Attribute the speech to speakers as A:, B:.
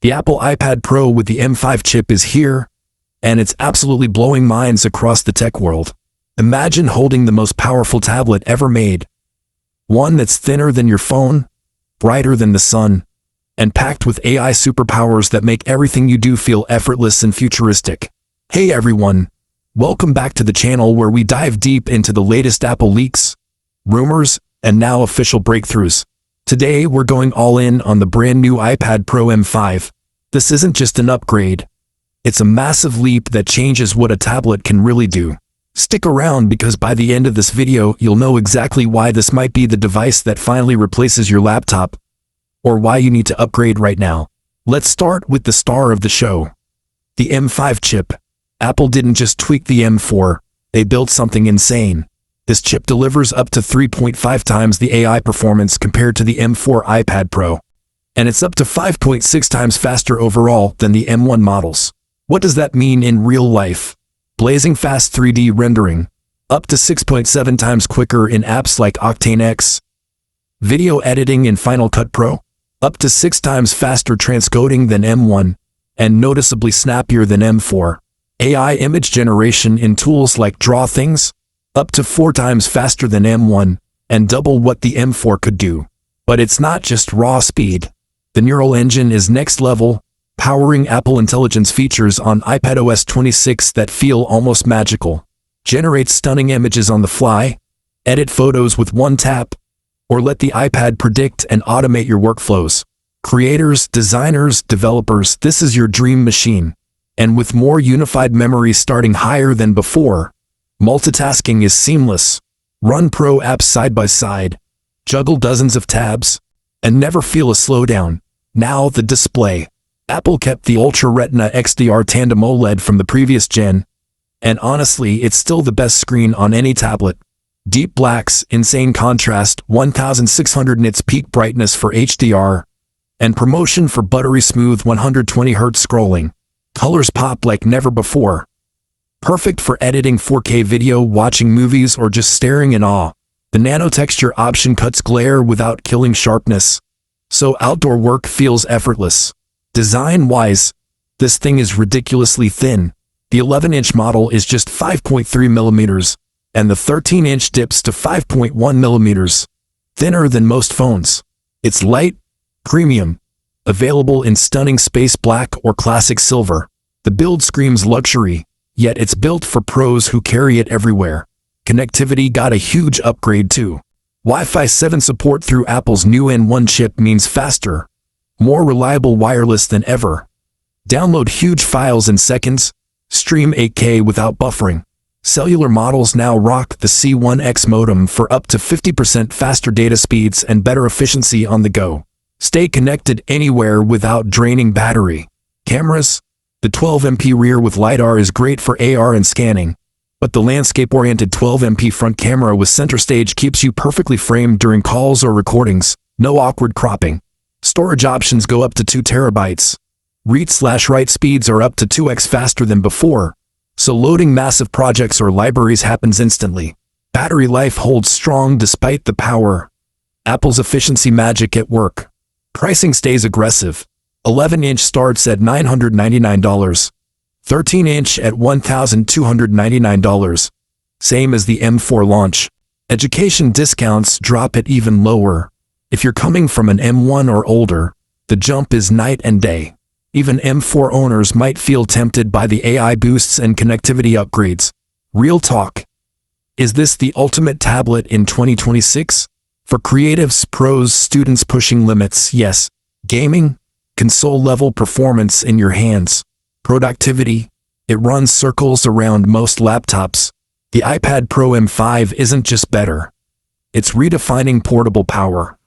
A: The Apple iPad Pro with the M5 chip is here, and it's absolutely blowing minds across the tech world. Imagine holding the most powerful tablet ever made. One that's thinner than your phone, brighter than the sun, and packed with AI superpowers that make everything you do feel effortless and futuristic. Hey everyone, welcome back to the channel where we dive deep into the latest Apple leaks, rumors, and now official breakthroughs. Today we're going all in on the brand new iPad Pro M5. This isn't just an upgrade. It's a massive leap that changes what a tablet can really do. Stick around because by the end of this video you'll know exactly why this might be the device that finally replaces your laptop, or why you need to upgrade right now. Let's start with the star of the show. The M5 chip. Apple didn't just tweak the M4, they built something insane. This chip delivers up to 3.5 times the AI performance compared to the M4 iPad Pro. And it's up to 5.6 times faster overall than the M1 models. What does that mean in real life? Blazing fast 3D rendering, up to 6.7 times quicker in apps like Octane X. Video editing in Final Cut Pro, up to 6 times faster transcoding than M1, and noticeably snappier than M4. AI image generation in tools like Draw Things, up to 4 times faster than M1, and double what the M4 could do. But it's not just raw speed. The neural engine is next level, powering Apple Intelligence features on iPadOS 26 that feel almost magical. Generate stunning images on the fly, edit photos with one tap, or let the iPad predict and automate your workflows. Creators, designers, developers, this is your dream machine. And with more unified memory starting higher than before, multitasking is seamless. Run Pro apps side by side, juggle dozens of tabs, and never feel a slowdown. Now the display. Apple kept the Ultra Retina XDR Tandem OLED from the previous gen, and honestly it's still the best screen on any tablet. Deep blacks, insane contrast, 1600 nits peak brightness for HDR, and promotion for buttery smooth 120Hz scrolling. Colors pop like never before. Perfect for editing 4K video, watching movies, or just staring in awe. The nano texture option cuts glare without killing sharpness, so outdoor work feels effortless. Design-wise, this thing is ridiculously thin. The 11-inch model is just 5.3 millimeters, and the 13-inch dips to 5.1 millimeters, thinner than most phones. It's light, premium, available in stunning space black or classic silver. The build screams luxury, yet it's built for pros who carry it everywhere. Connectivity got a huge upgrade too. Wi-Fi 7 support through Apple's new N1 chip means faster, more reliable wireless than ever. Download huge files in seconds, stream 8K without buffering. Cellular models now rock the C1X modem for up to 50% faster data speeds and better efficiency on the go. Stay connected anywhere without draining battery. Cameras. The 12MP rear with LiDAR is great for AR and scanning, but the landscape-oriented 12MP front camera with center stage keeps you perfectly framed during calls or recordings. No awkward cropping. Storage options go up to 2 terabytes. Read/write speeds are up to 2x faster than before, so loading massive projects or libraries happens instantly. Battery life holds strong despite the power. Apple's efficiency magic at work. Pricing stays aggressive. 11-inch starts at $999. 13-inch at $1,299. Same as the M4 launch. Education discounts drop it even lower. If you're coming from an M1 or older, the jump is night and day. Even M4 owners might feel tempted by the AI boosts and connectivity upgrades. Real talk. Is this the ultimate tablet in 2026? For creatives, pros, students pushing limits, yes. Gaming, console-level performance in your hands. Productivity, it runs circles around most laptops. The iPad Pro M5 isn't just better. It's redefining portable power.